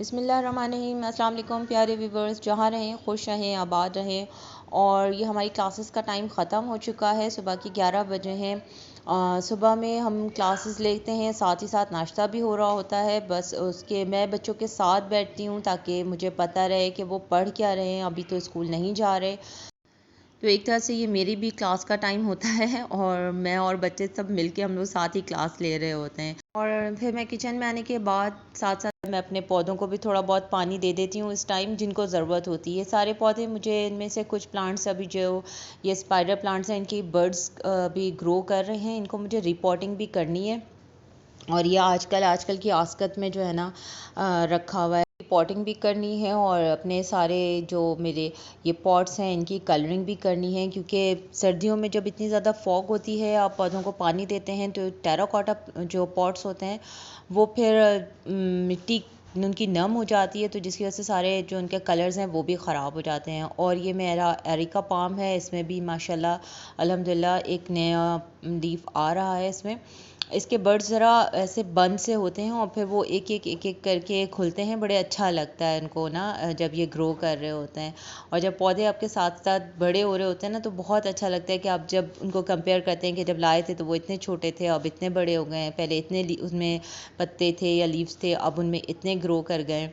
बिस्मिल्लाहिर्रहमानिर्रहीम। अस्सलाम वालेकुम प्यारे व्यूवर्स, जहाँ रहें खुश रहें आबाद रहें। और ये हमारी क्लासेस का टाइम ख़त्म हो चुका है, सुबह की 11 बजे हैं। सुबह में हम क्लासेस लेते हैं, साथ ही साथ नाश्ता भी हो रहा होता है। बस उसके मैं बच्चों के साथ बैठती हूँ ताकि मुझे पता रहे कि वो पढ़ क्या रहे हैं, अभी तो स्कूल नहीं जा रहे। तो एक तरह से ये मेरी भी क्लास का टाइम होता है और मैं और बच्चे सब मिलके हम लोग साथ ही क्लास ले रहे होते हैं। और फिर मैं किचन में आने के बाद साथ साथ मैं अपने पौधों को भी थोड़ा बहुत पानी दे देती हूँ इस टाइम, जिनको ज़रूरत होती है। सारे पौधे मुझे इनमें से कुछ प्लांट्स अभी जो ये स्पाइडर प्लांट्स हैं, इनकी बर्ड्स भी ग्रो कर रहे हैं, इनको मुझे रिपोर्टिंग भी करनी है। और ये आजकल की आस्कत में जो है ना रखा हुआ है, पॉटिंग भी करनी है और अपने सारे जो मेरे ये पॉट्स हैं इनकी कलरिंग भी करनी है, क्योंकि सर्दियों में जब इतनी ज़्यादा फॉग होती है, आप पौधों को पानी देते हैं तो टेराकोटा जो पॉट्स होते हैं वो फिर मिट्टी उनकी नम हो जाती है, तो जिसकी वजह से सारे जो उनके कलर्स हैं वो भी ख़राब हो जाते हैं। और ये मेरा एरिका पाम है, इसमें भी माशाल्लाह अल्हम्दुलिल्लाह एक नया लीफ आ रहा है। इसमें इसके बर्ड्स ज़रा ऐसे बंद से होते हैं और फिर वो एक एक करके खुलते हैं, बड़े अच्छा लगता है उनको ना जब ये ग्रो कर रहे होते हैं। और जब पौधे आपके साथ साथ बड़े हो रहे होते हैं ना, तो बहुत अच्छा लगता है कि आप जब उनको कंपेयर करते हैं कि जब लाए थे तो वो इतने छोटे थे, अब इतने बड़े हो गए हैं, पहले इतने उसमें पत्ते थे या लीव्स थे, अब उनमें इतने ग्रो कर गए।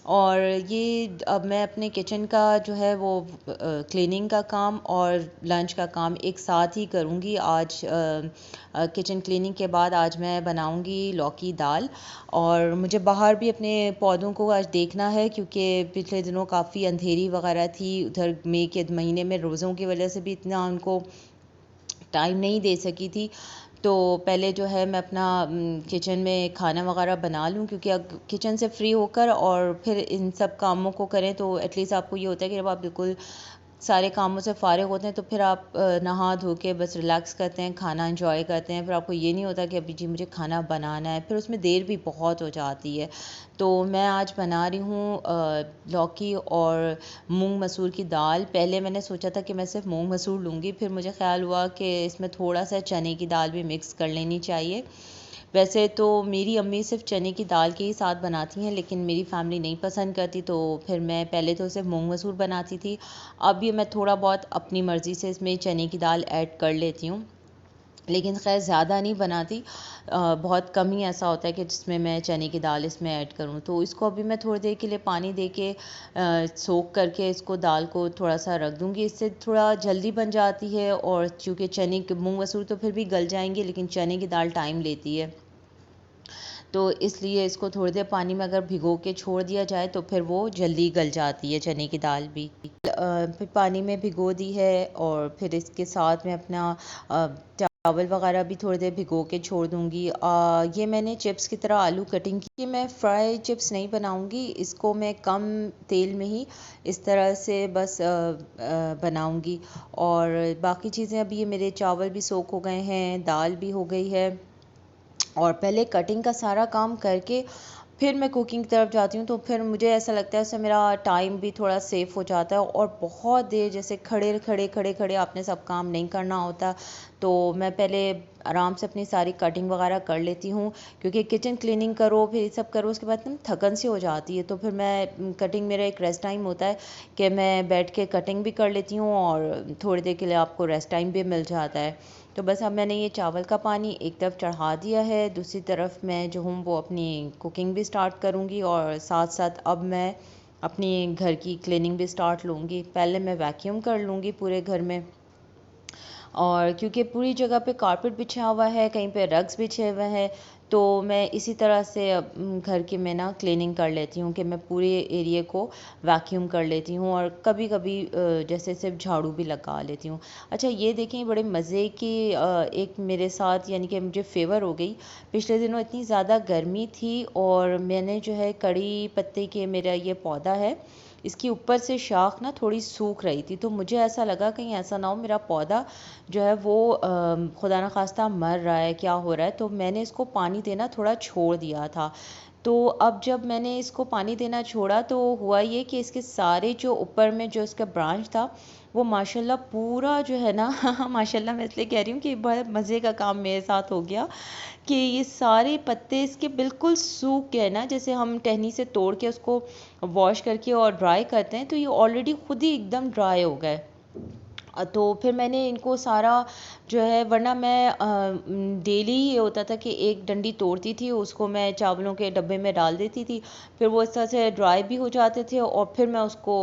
और ये अब मैं अपने किचन का जो है वो क्लीनिंग का काम और लंच का काम एक साथ ही करूँगी। आज किचन क्लीनिंग के बाद आज मैं बनाऊँगी लौकी दाल। और मुझे बाहर भी अपने पौधों को आज देखना है, क्योंकि पिछले दिनों काफ़ी अंधेरी वगैरह थी, उधर मई के महीने में रोज़ों की वजह से भी इतना उनको टाइम नहीं दे सकी थी। तो पहले जो है मैं अपना किचन में खाना वगैरह बना लूँ, क्योंकि अब किचन से फ्री होकर और फिर इन सब कामों को करें तो एटलीस्ट आपको ये होता है कि जब आप बिल्कुल सारे कामों से फ़ारिग होते हैं तो फिर आप नहा धो के बस रिलैक्स करते हैं, खाना एंजॉय करते हैं। फिर आपको ये नहीं होता कि अभी जी मुझे खाना बनाना है, फिर उसमें देर भी बहुत हो जाती है। तो मैं आज बना रही हूँ लौकी और मूंग मसूर की दाल। पहले मैंने सोचा था कि मैं सिर्फ मूंग मसूर लूँगी, फिर मुझे ख्याल हुआ कि इसमें थोड़ा सा चने की दाल भी मिक्स कर लेनी चाहिए। वैसे तो मेरी अम्मी सिर्फ चने की दाल के ही साथ बनाती हैं, लेकिन मेरी फैमिली नहीं पसंद करती, तो फिर मैं पहले तो सिर्फ मूंग मसूर बनाती थी। अब ये मैं थोड़ा बहुत अपनी मर्ज़ी से इसमें चने की दाल ऐड कर लेती हूँ, लेकिन ख़ैर ज़्यादा नहीं बनाती। बहुत कम ही ऐसा होता है कि जिसमें मैं चने की दाल इसमें ऐड करूँ। तो इसको अभी मैं थोड़ी देर के लिए पानी दे के सोक करके इसको दाल को थोड़ा सा रख दूँगी, इससे थोड़ा जल्दी बन जाती है। और चूँकि चने के मूंग मसूर तो फिर भी गल जाएंगे, लेकिन चने की दाल टाइम लेती है, तो इसलिए इसको थोड़ी देर पानी में अगर भिगो के छोड़ दिया जाए तो फिर वो जल्दी गल जाती है चने की दाल भी। फिर पानी में भिगो दी है और फिर इसके साथ में अपना चावल वगैरह भी थोड़ी देर भिगो के छोड़ दूँगी। ये मैंने चिप्स की तरह आलू कटिंग की। मैं फ्राई चिप्स नहीं बनाऊँगी, इसको मैं कम तेल में ही इस तरह से बस बनाऊँगी। और बाकी चीज़ें अभी ये मेरे चावल भी सोख हो गए हैं, दाल भी हो गई है। और पहले कटिंग का सारा काम करके फिर मैं कुकिंग की तरफ जाती हूँ, तो फिर मुझे ऐसा लगता है उससे मेरा टाइम भी थोड़ा सेफ हो जाता है। और बहुत देर जैसे खड़े खड़े आपने सब काम नहीं करना होता, तो मैं पहले आराम से अपनी सारी कटिंग वगैरह कर लेती हूँ, क्योंकि किचन क्लीनिंग करो फिर ये सब करो, उसके बाद ना थकन सी हो जाती है। तो फिर मैं कटिंग, मेरा एक रेस्ट टाइम होता है कि मैं बैठ के कटिंग भी कर लेती हूँ और थोड़ी देर के लिए आपको रेस्ट टाइम भी मिल जाता है। तो बस अब मैंने ये चावल का पानी एक तरफ चढ़ा दिया है, दूसरी तरफ मैं जो हूँ वो अपनी कुकिंग भी स्टार्ट करूँगी और साथ साथ अब मैं अपनी घर की क्लीनिंग भी स्टार्ट लूँगी। पहले मैं वैक्यूम कर लूँगी पूरे घर में, और क्योंकि पूरी जगह पे कारपेट बिछा हुआ है, कहीं पे रग्स बिछे हुए हैं, तो मैं इसी तरह से घर की मैं ना क्लीनिंग कर लेती हूँ कि मैं पूरे एरिया को वैक्यूम कर लेती हूँ। और कभी कभी जैसे सिर्फ झाड़ू भी लगा लेती हूँ। अच्छा ये देखें, बड़े मज़े की एक मेरे साथ यानी कि मुझे फेवर हो गई। पिछले दिनों इतनी ज़्यादा गर्मी थी और मैंने जो है कड़ी पत्ते के, मेरा ये पौधा है, इसकी ऊपर से शाख ना थोड़ी सूख रही थी, तो मुझे ऐसा लगा कहीं ऐसा ना हो मेरा पौधा जो है वो खुदा न खास्ता मर रहा है, क्या हो रहा है। तो मैंने इसको पानी देना थोड़ा छोड़ दिया था। तो अब जब मैंने इसको पानी देना छोड़ा तो हुआ ये कि इसके सारे जो ऊपर में जो इसका ब्रांच था वो माशाल्लाह पूरा जो है ना माशाल्लाह मैं इसलिए कह रही हूँ कि बड़ा मज़े का काम मेरे साथ हो गया कि ये सारे पत्ते इसके बिल्कुल सूख गए ना, जैसे हम टहनी से तोड़ के उसको वॉश करके और ड्राई करते हैं तो ये ऑलरेडी खुद ही एकदम ड्राई हो गए। तो फिर मैंने इनको सारा जो है, वरना मैं डेली ये होता था कि एक डंडी तोड़ती थी, उसको मैं चावलों के डब्बे में डाल देती थी, फिर वो इस तरह से ड्राई भी हो जाते थे और फिर मैं उसको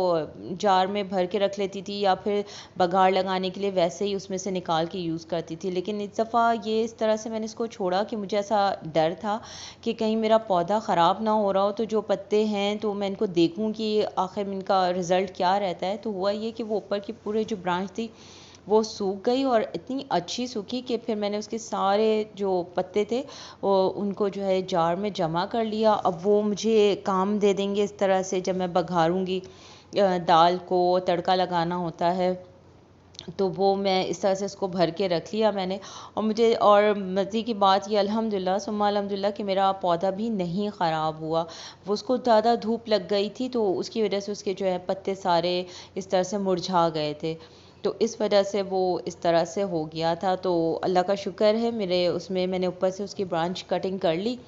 जार में भर के रख लेती थी या फिर बघाड़ लगाने के लिए वैसे ही उसमें से निकाल के यूज़ करती थी। लेकिन इस दफ़ा ये इस तरह से मैंने इसको छोड़ा कि मुझे ऐसा डर था कि कहीं मेरा पौधा ख़राब ना हो रहा हो, तो जो पत्ते हैं तो मैं इनको देखूं कि आखिर में इनका रिज़ल्ट क्या रहता है। तो हुआ ये कि वो ऊपर की पूरे जो ब्रांच थी वो सूख गई और इतनी अच्छी सूखी कि फिर मैंने उसके सारे जो पत्ते थे वो उनको जो है जार में जमा कर लिया। अब वो मुझे काम दे देंगे इस तरह से, जब मैं बघारूंगी दाल को तड़का लगाना होता है तो वो मैं इस तरह से इसको भर के रख लिया मैंने। और मुझे और मज़े की बात ये अल्हम्दुलिल्लाह सुम्मा अल्हम्दुलिल्लाह कि मेरा पौधा भी नहीं ख़राब हुआ। वो उसको ज़्यादा धूप लग गई थी तो उसकी वजह से उसके जो है पत्ते सारे इस तरह से मुरझा गए थे, तो इस वजह से वो इस तरह से हो गया था। तो अल्लाह का शुक्र है मेरे उसमें मैंने ऊपर से उसकी ब्रांच कटिंग कर ली,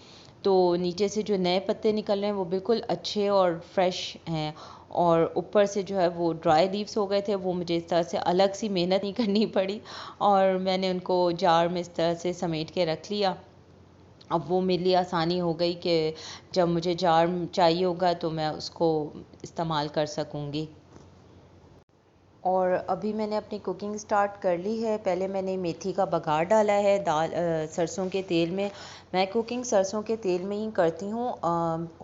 तो नीचे से जो नए पत्ते निकल रहे हैं वो बिल्कुल अच्छे और फ्रेश हैं। और ऊपर से जो है वो ड्राई लीव्स हो गए थे, वो मुझे इस तरह से अलग सी मेहनत नहीं करनी पड़ी और मैंने उनको जार में इस तरह से समेट के रख लिया। अब वो मेरे लिए आसानी हो गई कि जब मुझे जार चाहिए होगा तो मैं उसको इस्तेमाल कर सकूँगी। और अभी मैंने अपनी कुकिंग स्टार्ट कर ली है। पहले मैंने मेथी का बघार डाला है सरसों के तेल में। मैं कुकिंग सरसों के तेल में ही करती हूँ।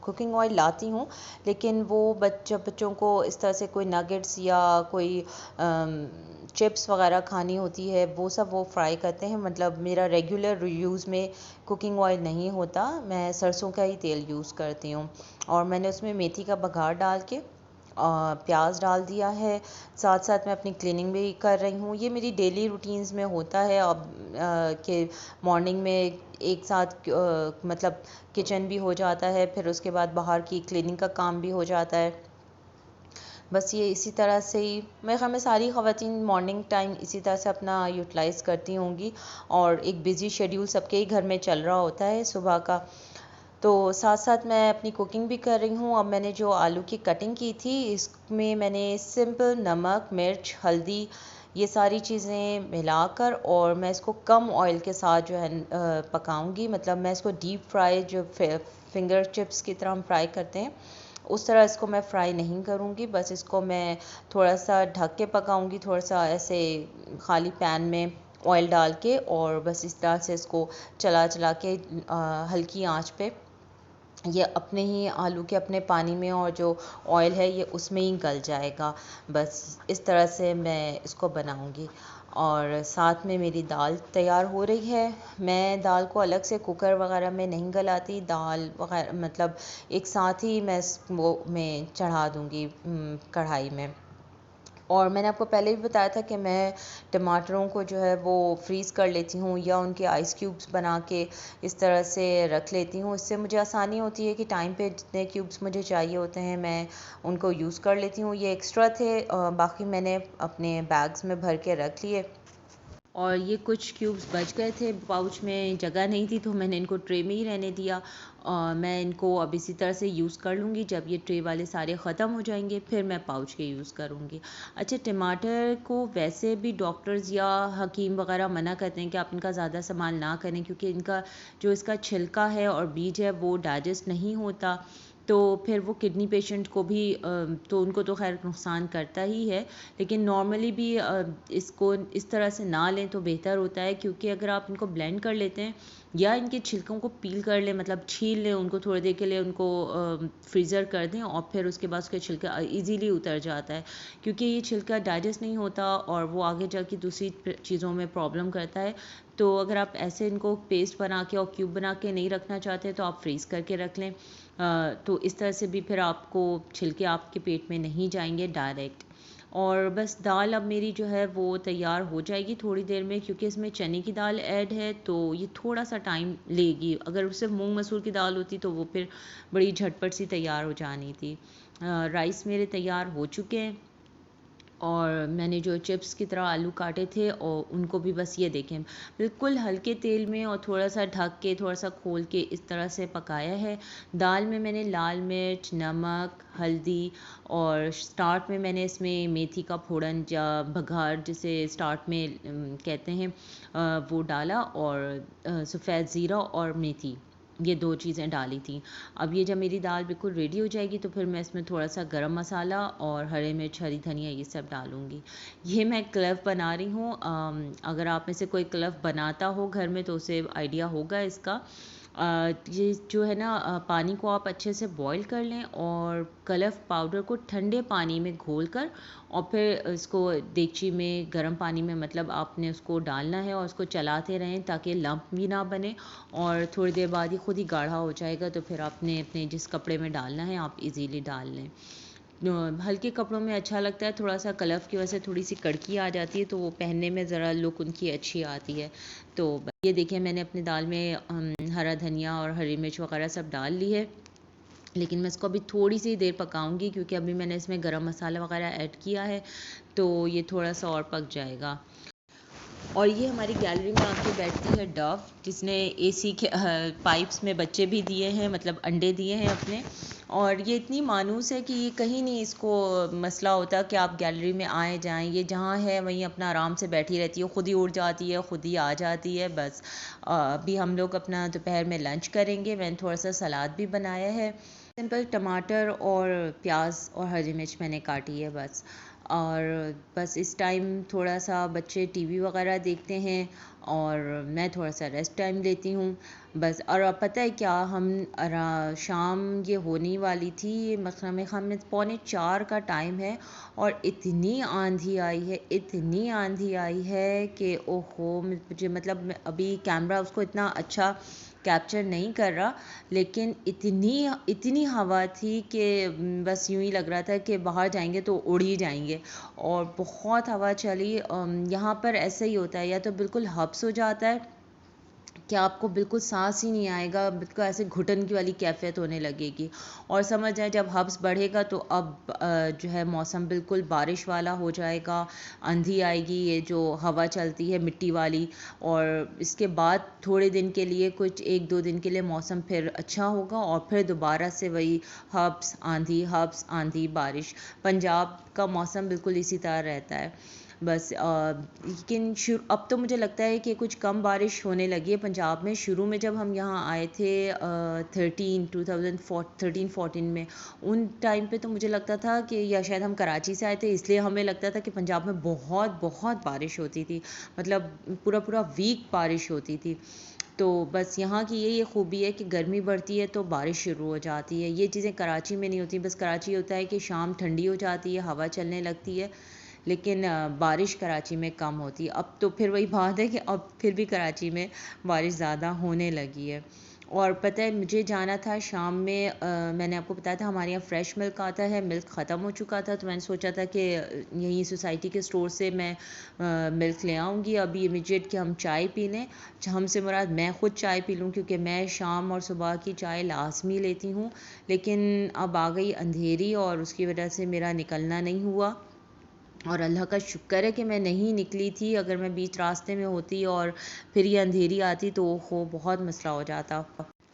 कुकिंग ऑयल लाती हूँ, लेकिन वो बच्चों को इस तरह से कोई नगेट्स या कोई चिप्स वगैरह खानी होती है वो सब वो फ्राई करते हैं। मतलब मेरा रेगुलर यूज़ में कुकिंग ऑयल नहीं होता, मैं सरसों का ही तेल यूज़ करती हूँ। और मैंने उसमें मेथी का बघार डाल के प्याज डाल दिया है। साथ साथ मैं अपनी क्लीनिंग भी कर रही हूँ। ये मेरी डेली रूटीन्स में होता है अब कि मॉर्निंग में एक साथ मतलब किचन भी हो जाता है, फिर उसके बाद बाहर की क्लीनिंग का काम भी हो जाता है। बस ये इसी तरह से ही मेरे ख़्याल में सारी ख़वातीन मॉर्निंग टाइम इसी तरह से अपना यूटिलाइज़ करती होंगी। और एक बिज़ी शेड्यूल सबके ही घर में चल रहा होता है सुबह का। तो साथ साथ मैं अपनी कुकिंग भी कर रही हूँ। अब मैंने जो आलू की कटिंग की थी इसमें मैंने सिंपल नमक, मिर्च, हल्दी ये सारी चीज़ें मिलाकर और मैं इसको कम ऑयल के साथ जो है पकाऊंगी। मतलब मैं इसको डीप फ्राई जो फिंगर चिप्स की तरह हम फ्राई करते हैं उस तरह इसको मैं फ्राई नहीं करूँगी। बस इसको मैं थोड़ा सा ढक के पकाऊंगी, थोड़ा सा ऐसे खाली पैन में ऑयल डाल के, और बस इस तरह से इसको चला चला के हल्की आंच पे ये अपने ही आलू के अपने पानी में और जो ऑयल है ये उसमें ही गल जाएगा। बस इस तरह से मैं इसको बनाऊंगी। और साथ में मेरी दाल तैयार हो रही है। मैं दाल को अलग से कुकर वगैरह में नहीं गलाती, दाल वगैरह मतलब एक साथ ही मैं वो में चढ़ा दूँगी कढ़ाई में। और मैंने आपको पहले भी बताया था कि मैं टमाटरों को जो है वो फ्रीज़ कर लेती हूँ या उनके आइस क्यूब्स बना के इस तरह से रख लेती हूँ। इससे मुझे आसानी होती है कि टाइम पे जितने क्यूब्स मुझे चाहिए होते हैं मैं उनको यूज़ कर लेती हूँ। ये एक्स्ट्रा थे, बाकी मैंने अपने बैग्स में भर के रख लिए। और ये कुछ क्यूब्स बच गए थे, पाउच में जगह नहीं थी तो मैंने इनको ट्रे में ही रहने दिया। मैं इनको अब इसी तरह से यूज़ कर लूँगी। जब ये ट्रे वाले सारे ख़त्म हो जाएंगे फिर मैं पाउच के यूज़ करूँगी। अच्छा, टमाटर को वैसे भी डॉक्टर्स या हकीम वगैरह मना करते हैं कि आप इनका ज़्यादा इस्तेमाल ना करें, क्योंकि इनका जो इसका छिलका है और बीज है वो डाइजेस्ट नहीं होता, तो फिर वो किडनी पेशेंट को भी तो उनको तो खैर नुकसान करता ही है, लेकिन नॉर्मली भी इसको इस तरह से ना लें तो बेहतर होता है। क्योंकि अगर आप इनको ब्लेंड कर लेते हैं या इनके छिलकों को पील कर लें, मतलब छील लें उनको, थोड़ी देर के लिए उनको फ्रीज़र कर दें और फिर उसके बाद उसके छिलका इजीली उतर जाता है। क्योंकि ये छिलका डाइजेस्ट नहीं होता और वो आगे जाके दूसरी चीज़ों में प्रॉब्लम करता है। तो अगर आप ऐसे इनको पेस्ट बना के और क्यूब बना के नहीं रखना चाहते तो आप फ्रीज़ करके रख लें। तो इस तरह से भी फिर आपको छिलके आपके पेट में नहीं जाएंगे डायरेक्ट। और बस दाल अब मेरी जो है वो तैयार हो जाएगी थोड़ी देर में, क्योंकि इसमें चने की दाल ऐड है तो ये थोड़ा सा टाइम लेगी। अगर सिर्फ मूंग मसूर की दाल होती तो वो फिर बड़ी झटपट सी तैयार हो जानी थी। राइस मेरे तैयार हो चुके हैं और मैंने जो चिप्स की तरह आलू काटे थे और उनको भी बस ये देखें बिल्कुल हल्के तेल में और थोड़ा सा ढक के थोड़ा सा खोल के इस तरह से पकाया है। दाल में मैंने लाल मिर्च, नमक, हल्दी और स्टार्ट में मैंने इसमें मेथी का फोड़न या बघार जिसे स्टार्ट में कहते हैं वो डाला और सफ़ेद ज़ीरा और मेथी, ये 2 चीज़ें डाली थी। अब ये जब मेरी दाल बिल्कुल रेडी हो जाएगी तो फिर मैं इसमें थोड़ा सा गरम मसाला और हरे मिर्च, हरी धनिया ये सब डालूँगी। ये मैं क्लव बना रही हूँ। अगर आप में से कोई क्लव बनाता हो घर में तो उसे आइडिया होगा इसका। ये जो है ना पानी को आप अच्छे से बॉईल कर लें और क्लव पाउडर को ठंडे पानी में घोल कर और फिर इसको देगची में गर्म पानी में मतलब आपने उसको डालना है और उसको चलाते रहें ताकि लम्प भी ना बने और थोड़ी देर बाद ये खुद ही गाढ़ा हो जाएगा। तो फिर आपने अपने जिस कपड़े में डालना है आप इजीली डाल लें। हल्के कपड़ों में अच्छा लगता है, थोड़ा सा क्लव की वजह से थोड़ी सी कड़की आ जाती है तो वो पहनने में ज़रा लुक उनकी अच्छी आती है। तो ये देखिए मैंने अपनी दाल में हरा धनिया और हरी मिर्च वगैरह सब डाल ली है, लेकिन मैं इसको अभी थोड़ी सी देर पकाऊंगी क्योंकि अभी मैंने इसमें गरम मसाला वगैरह ऐड किया है तो ये थोड़ा सा और पक जाएगा। और ये हमारी गैलरी में आके बैठती है डव, जिसने एसी के पाइप्स में बच्चे भी दिए हैं, मतलब अंडे दिए हैं अपने। और ये इतनी मानूस है कि ये कहीं नहीं इसको मसला होता कि आप गैलरी में आए जाएं, ये जहाँ है वहीं अपना आराम से बैठी रहती है, खुद ही उड़ जाती है, खुद ही आ जाती है। बस अभी हम लोग अपना दोपहर में लंच करेंगे। मैंने थोड़ा सा सलाद भी बनाया है, सिंपल टमाटर और प्याज और हरी मिर्च मैंने काटी है बस। और बस इस टाइम थोड़ा सा बच्चे टीवी वगैरह देखते हैं और मैं थोड़ा सा रेस्ट टाइम लेती हूँ बस। और अब पता है क्या, हम शाम ये होने वाली थी, मखरम खाम में 3:45 का टाइम है और इतनी आंधी आई है, इतनी आंधी आई है कि ओहो मुझे मतलब मैं अभी कैमरा उसको इतना अच्छा कैप्चर नहीं कर रहा, लेकिन इतनी इतनी हवा थी कि बस यूं ही लग रहा था कि बाहर जाएंगे तो उड़ ही जाएंगे। और बहुत हवा चली। यहाँ पर ऐसे ही होता है, या तो बिल्कुल हब्स हो जाता है कि आपको बिल्कुल सांस ही नहीं आएगा, बिल्कुल ऐसे घुटन की वाली कैफियत होने लगेगी। और समझ जाए जब हब्स बढ़ेगा तो अब जो है मौसम बिल्कुल बारिश वाला हो जाएगा, आंधी आएगी, ये जो हवा चलती है मिट्टी वाली। और इसके बाद थोड़े दिन के लिए, कुछ 1-2 दिन के लिए मौसम फिर अच्छा होगा और फिर दोबारा से वही हब्स आंधी बारिश। पंजाब का मौसम बिल्कुल इसी तरह रहता है बस। लेकिन अब तो मुझे लगता है कि कुछ कम बारिश होने लगी है पंजाब में। शुरू में जब हम यहाँ आए थे 2013-14 में, उन टाइम पे तो मुझे लगता था कि, या शायद हम कराची से आए थे इसलिए हमें लगता था कि पंजाब में बहुत बहुत बारिश होती थी, मतलब पूरा पूरा वीक बारिश होती थी। तो बस यहाँ की ये खूबी है कि गर्मी बढ़ती है तो बारिश शुरू हो जाती है। ये चीज़ें कराची में नहीं होती। बस कराची होता है कि शाम ठंडी हो जाती है, हवा चलने लगती है, लेकिन बारिश कराची में कम होती है। अब तो फिर वही बात है कि अब फिर भी कराची में बारिश ज़्यादा होने लगी है। और पता है मुझे जाना था शाम में, मैंने आपको बताया था हमारे यहाँ फ्रेश मिल्क आता है, मिल्क ख़त्म हो चुका था तो मैंने सोचा था कि यहीं सोसाइटी के स्टोर से मैं मिल्क ले आऊँगी अभी इमीडिएट कि हम चाय पी लें। हमसे मुराद मैं ख़ुद चाय पी लूँ, क्योंकि मैं शाम और सुबह की चाय लाजमी लेती हूँ। लेकिन अब आ गई अंधेरी और उसकी वजह से मेरा निकलना नहीं हुआ। और अल्लाह का शुक्र है कि मैं नहीं निकली थी, अगर मैं बीच रास्ते में होती और फिर ये अंधेरी आती तो हो बहुत मसला हो जाता।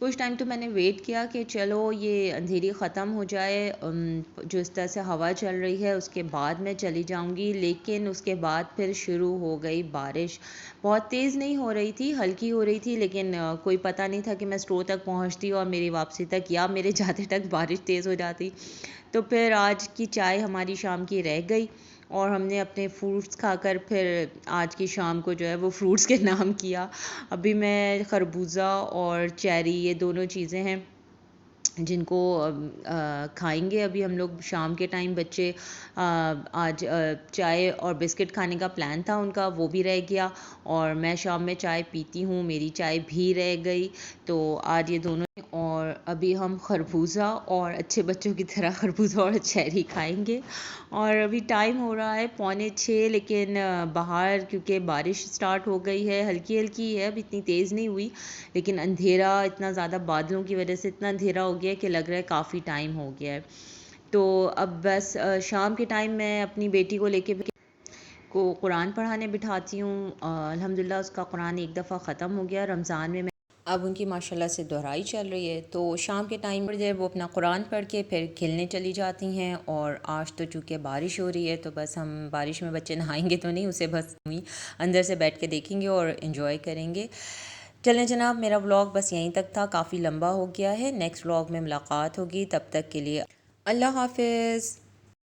कुछ टाइम तो मैंने वेट किया कि चलो ये अंधेरी ख़त्म हो जाए, जो इस तरह से हवा चल रही है उसके बाद मैं चली जाऊंगी। लेकिन उसके बाद फिर शुरू हो गई बारिश। बहुत तेज़ नहीं हो रही थी, हल्की हो रही थी, लेकिन कोई पता नहीं था कि मैं स्टोर तक पहुंचती और मेरी वापसी तक या मेरे जाते तक बारिश तेज़ हो जाती। तो फिर आज की चाय हमारी शाम की रह गई और हमने अपने फ्रूट्स खाकर फिर आज की शाम को जो है वो फ्रूट्स के नाम किया। अभी मैं खरबूजा और चेरी, ये दोनों चीज़ें हैं जिनको खाएंगे अभी हम लोग शाम के टाइम। बच्चे आज चाय और बिस्किट खाने का प्लान था उनका, वो भी रह गया। और मैं शाम में चाय पीती हूँ, मेरी चाय भी रह गई। तो आज ये दोनों। और अभी हम खरबूजा और अच्छे बच्चों की तरह खरबूजा और चेरी खाएंगे। और अभी टाइम हो रहा है 5:45, लेकिन बाहर क्योंकि बारिश स्टार्ट हो गई है, हल्की हल्की है, अभी इतनी तेज़ नहीं हुई, लेकिन अंधेरा इतना ज़्यादा, बादलों की वजह से इतना अंधेरा हो गया है कि लग रहा है काफ़ी टाइम हो गया है। तो अब बस शाम के टाइम मैं अपनी बेटी को लेके को कुरान पढ़ाने बिठाती हूँ। अल्हम्दुलिल्लाह उसका कुरान एक दफ़ा ख़त्म हो गया रमज़ान में। अब उनकी माशाल्लाह से दोहराई चल रही है, तो शाम के टाइम पर जो वो अपना कुरान पढ़ के फिर खेलने चली जाती हैं। और आज तो चूँकि बारिश हो रही है, तो बस हम बारिश में बच्चे नहाएंगे तो नहीं, उसे बस वहीं अंदर से बैठ के देखेंगे और इन्जॉय करेंगे। चलें जनाब, मेरा व्लॉग बस यहीं तक था, काफ़ी लंबा हो गया है। नेक्स्ट व्लॉग में मुलाकात होगी, तब तक के लिए अल्लाह हाफिज़।